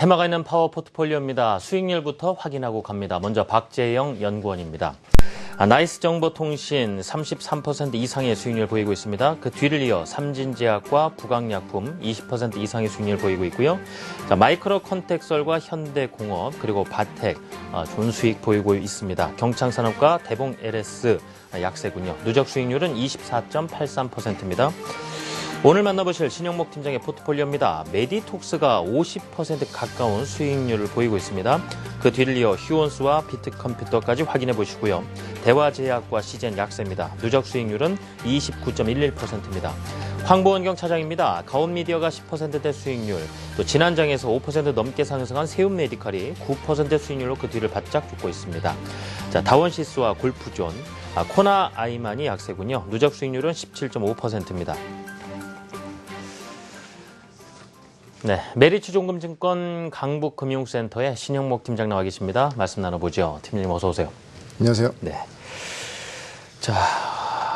테마가 있는 파워 포트폴리오입니다. 수익률부터 확인하고 갑니다. 먼저 박재영 연구원입니다. 나이스정보통신 33% 이상의 수익률 보이고 있습니다. 그 뒤를 이어 삼진제약과 부강약품 20% 이상의 수익률 보이고 있고요. 마이크로컨텍설과 현대공업 그리고 바텍 좋은 수익 보이고 있습니다. 경창산업과 대봉 LS 약세군요. 누적 수익률은 24.83%입니다. 오늘 만나보실 신영목 팀장의 포트폴리오입니다. 메디톡스가 50% 가까운 수익률을 보이고 있습니다. 그 뒤를 이어 휴원스와 비트컴퓨터까지 확인해 보시고요. 대화제약과 시젠 약세입니다. 누적 수익률은 29.11%입니다. 황보원경 차장입니다. 가온미디어가 10%대 수익률, 또 지난장에서 5% 넘게 상승한 세움메디칼이 9% 수익률로 그 뒤를 바짝 쫓고 있습니다. 다원시스와 골프존, 코나 아이만이 약세군요. 누적 수익률은 17.5%입니다. 네, 메리츠종금증권 강북금융센터의 신영목 팀장 나와 계십니다. 말씀 나눠보죠. 팀장님 어서 오세요. 안녕하세요. 네. 자,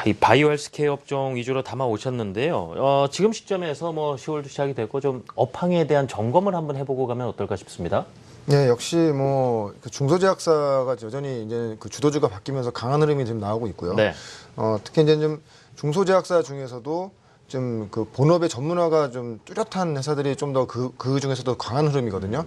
이 바이오 헬스케어 업종 위주로 담아 오셨는데요. 지금 시점에서 10월도 시작이 됐고 좀 업황에 대한 점검을 한번 해보고 가면 어떨까 싶습니다. 네, 역시 중소제약사가 여전히 이제 그 주도주가 바뀌면서 강한 흐름이 지금 나오고 있고요. 네. 특히 이제 좀 중소제약사 중에서도 좀 그 본업의 전문화가 좀 뚜렷한 회사들이 좀 더 그 중에서도 강한 흐름이거든요.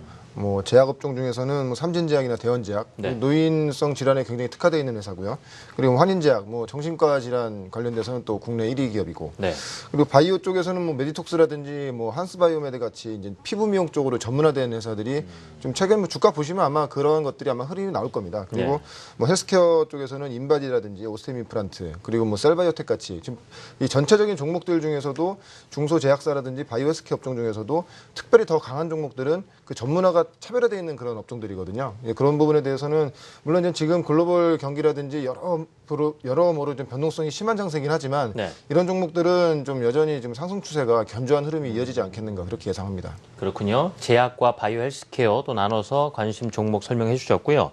제약업종 중에서는 삼진제약이나 대원제약, 네. 노인성 질환에 굉장히 특화되어 있는 회사고요. 그리고 환인제약, 정신과 질환 관련돼서는 또 국내 1위 기업이고. 네. 그리고 바이오 쪽에서는 메디톡스라든지 한스바이오메드 같이 이제 피부 미용 쪽으로 전문화된 회사들이 좀 최근 주가 보시면 아마 그런 것들이 아마 흐름이 나올 겁니다. 그리고 헬스케어 쪽에서는 인바디라든지 오스템 임플란트, 그리고 셀바이오텍 같이 지금 이 전체적인 종목들 중에서도 중소제약사라든지 바이오 헬스케어 업종 중에서도 특별히 더 강한 종목들은 그 전문화가 차별화되어 있는 그런 업종들이거든요. 그런 부분에 대해서는 물론 이제 지금 글로벌 경기라든지 여러모로 좀 변동성이 심한 장세긴 하지만 이런 종목들은 좀 여전히 지금 상승 추세가 견조한 흐름이 이어지지 않겠는가 그렇게 예상합니다. 그렇군요. 제약과 바이오 헬스케어 또 나눠서 관심 종목 설명해 주셨고요.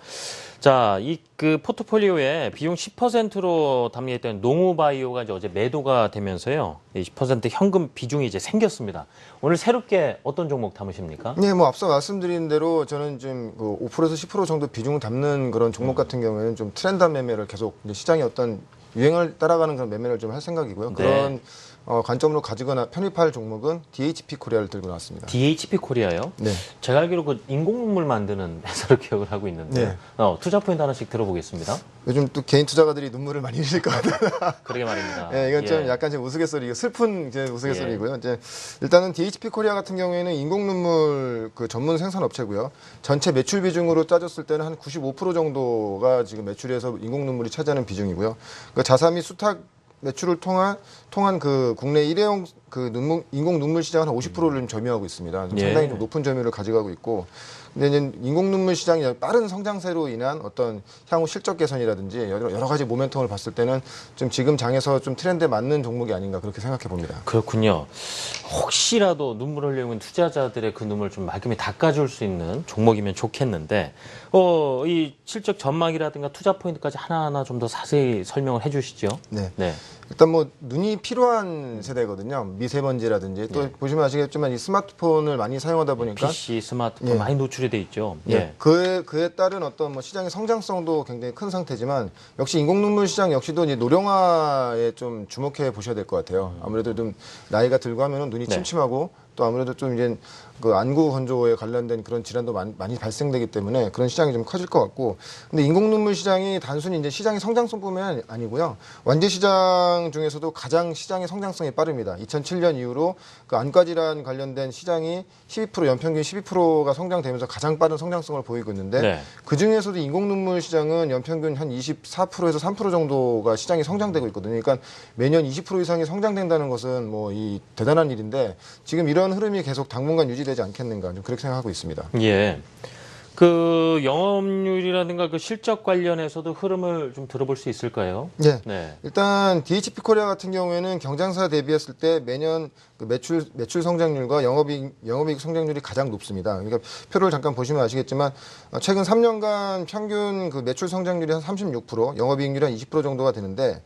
자, 그 포트폴리오에 비용 10%로 담겨있던 농우바이오가 이제 어제 매도가 되면서요. 10% 현금 비중이 이제 생겼습니다. 오늘 새롭게 어떤 종목 담으십니까? 네, 앞서 말씀드린 대로 저는 좀 5%에서 10% 정도 비중을 담는 그런 종목 같은 경우에는 좀 트렌드한 매매를 계속 이제 시장의 어떤 유행을 따라가는 그런 매매를 좀 할 생각이고요. 그런 관점으로 가지거나 편입할 종목은 DHP 코리아를 들고 나왔습니다. DHP 코리아요? 네. 제가 알기로 그 인공눈물 만드는 회사로 기억을 하고 있는데 투자 포인트 하나씩 들어보겠습니다. 요즘 또 개인 투자가들이 눈물을 많이 흘릴 것 같아요. 그러게 말입니다. 네, 이건 좀 약간 좀 우스갯소리, 슬픈 우스갯소리고요. 이제 일단은 DHP 코리아 같은 경우에는 인공눈물 그 전문 생산 업체고요. 전체 매출 비중으로 따졌을 때는 한 95% 정도가 지금 매출에서 인공눈물이 차지하는 비중이고요. 그 자사 및 수탁 매출을 통한 그 국내 일회용 그 인공 눈물 시장은 한 50%를 점유하고 있습니다. 상당히 좀 높은 점유율을 가져가고 있고, 근데 이제 인공 눈물 시장이 빠른 성장세로 인한 어떤 향후 실적 개선이라든지 여러 가지 모멘텀을 봤을 때는 좀 지금 장에서 좀 트렌드에 맞는 종목이 아닌가 그렇게 생각해 봅니다. 그렇군요. 혹시라도 눈물 흘리는 투자자들의 그 눈물 좀 말끔히 닦아줄 수 있는 종목이면 좋겠는데, 이 실적 전망이라든가 투자 포인트까지 하나하나 좀 더 자세히 설명을 해주시죠. 네. 일단 눈이 필요한 세대거든요. 미세먼지라든지 또 보시면 아시겠지만 이 스마트폰을 많이 사용하다 보니까 PC, 스마트폰 많이 노출이 돼 있죠. 그에 따른 어떤 시장의 성장성도 굉장히 큰 상태지만 역시 인공눈물 시장 역시도 이제 노령화에 좀 주목해 보셔야 될 것 같아요. 아무래도 좀 나이가 들고 하면은 눈이 침침하고 또 아무래도 좀 이제 그 안구 건조에 관련된 그런 질환도 많이 발생되기 때문에 그런 시장이 좀 커질 것 같고, 근데 인공눈물 시장이 단순히 이제 시장의 성장성뿐만 아니고요. 완제 시장 중에서도 가장 시장의 성장성이 빠릅니다. 2007년 이후로 그 안과 질환 관련된 시장이 12% 연평균 12%가 성장되면서 가장 빠른 성장성을 보이고 있는데 그 중에서도 인공눈물 시장은 연평균 한 24%에서 3% 정도가 시장이 성장되고 있거든요. 그러니까 매년 20% 이상이 성장된다는 것은 이 대단한 일인데 지금 이런 흐름이 계속 당분간 유지되지 않겠는가 좀 그렇게 생각하고 있습니다. 예. 그 영업률이라든가 그 실적 관련해서도 흐름을 좀 들어볼 수 있을까요? 네. 일단 DHP 코리아 같은 경우에는 경쟁사 대비했을 때 매년 그 매출 성장률과 영업이익 성장률이 가장 높습니다. 그러니까 표를 잠깐 보시면 아시겠지만 최근 3년간 평균 그 매출 성장률이 한 36%, 영업이익률이 한 20% 정도가 되는데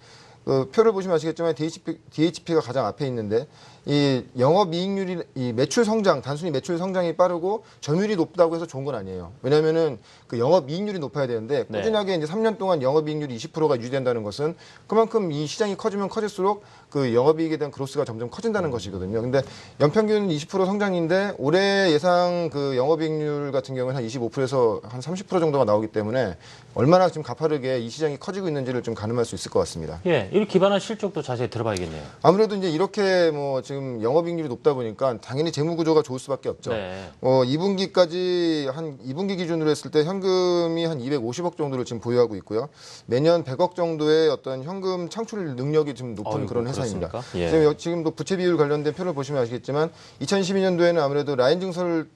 그 표를 보시면 아시겠지만 DHP가 가장 앞에 있는데 이 영업이익률이 이 매출 성장 단순히 매출 성장이 빠르고 점유율이 높다고 해서 좋은 건 아니에요. 왜냐하면은 그 영업이익률이 높아야 되는데 꾸준하게 이제 3년 동안 영업이익률이 20%가 유지된다는 것은 그만큼 이 시장이 커지면 커질수록 그 영업이익에 대한 그로스가 점점 커진다는 것이거든요. 근데 연평균 20% 성장인데 올해 예상 그 영업이익률 같은 경우는 한 25%에서 한 30% 정도가 나오기 때문에 얼마나 지금 가파르게 이 시장이 커지고 있는지를 좀 가늠할 수 있을 것 같습니다. 예, 이 기반한 실적도 자세히 들어봐야겠네요. 아무래도 이제 이렇게 뭐 지금 영업이익률이 높다 보니까 당연히 재무 구조가 좋을 수밖에 없죠. 네. 2분기까지 한 2분기 기준으로 했을 때 현금이 한 250억 정도를 지금 보유하고 있고요. 매년 100억 정도의 어떤 현금 창출 능력이 좀 높은 그런 회사입니다. 예. 지금도 부채 비율 관련된 표를 보시면 아시겠지만 2012년도에는 아무래도 라인 증설을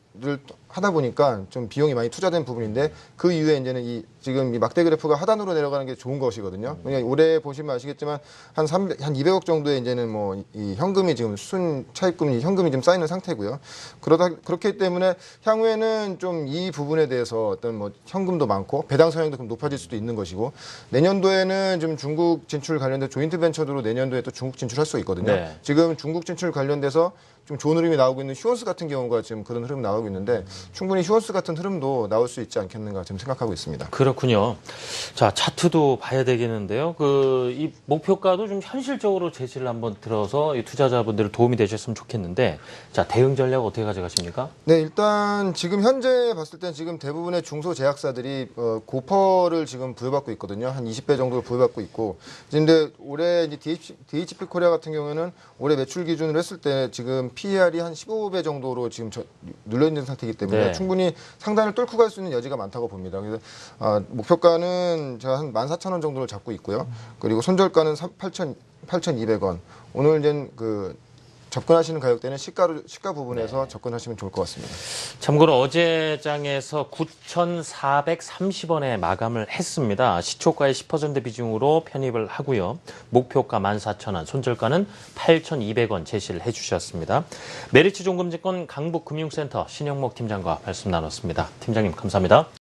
하다 보니까 좀 비용이 많이 투자된 부분인데 그 이후에 이제는 지금 이 막대 그래프가 하단으로 내려가는 게 좋은 것이거든요. 그러니까 올해 보시면 아시겠지만 한 200억 정도의 이제는 뭐 이 현금이 지금 차입금이 현금이 좀 쌓이는 상태고요. 그렇기 때문에 향후에는 좀 이 부분에 대해서 어떤 뭐 현금도 많고 배당 성향도 좀 높아질 수도 있는 것이고 내년도에는 좀 중국 진출 관련된 조인트 벤처로 내년도에 또 중국 진출할 수 있거든요. 네. 지금 중국 진출 관련돼서 좀 좋은 흐름이 나오고 있는 휴원스 같은 경우가 지금 그런 흐름이 나오고 있는데 충분히 휴원스 같은 흐름도 나올 수 있지 않겠는가 지금 생각하고 있습니다. 그렇군요. 자, 차트도 봐야 되겠는데요. 이 목표가도 좀 현실적으로 제시를 한번 들어서 이 투자자분들 도움이 되셨으면 좋겠는데, 자, 대응 전략 어떻게 가져가십니까? 네, 일단 지금 현재 봤을 때 지금 대부분의 중소 제약사들이 고퍼를 지금 부여받고 있거든요. 한 20배 정도를 부여받고 있고, 근데 올해 이제 DHP 코리아 같은 경우에는 올해 매출 기준으로 했을 때 지금 PER이 한 15배 정도로 지금 눌려있는 상태이기 때문에 네. 충분히 상단을 뚫고 갈 수 있는 여지가 많다고 봅니다. 그래서 목표가는 제가 한 14,000원 정도를 잡고 있고요. 그리고 손절가는 8,200원. 오늘 이제 그 접근하시는 가격대는 시가 부분에서 접근하시면 좋을 것 같습니다. 참고로 어제 장에서 9,430원에 마감을 했습니다. 시초가의 10% 비중으로 편입을 하고요. 목표가 14,000원, 손절가는 8,200원 제시를 해주셨습니다. 메리츠 종금증권 강북금융센터 신영목 팀장과 말씀 나눴습니다. 팀장님 감사합니다.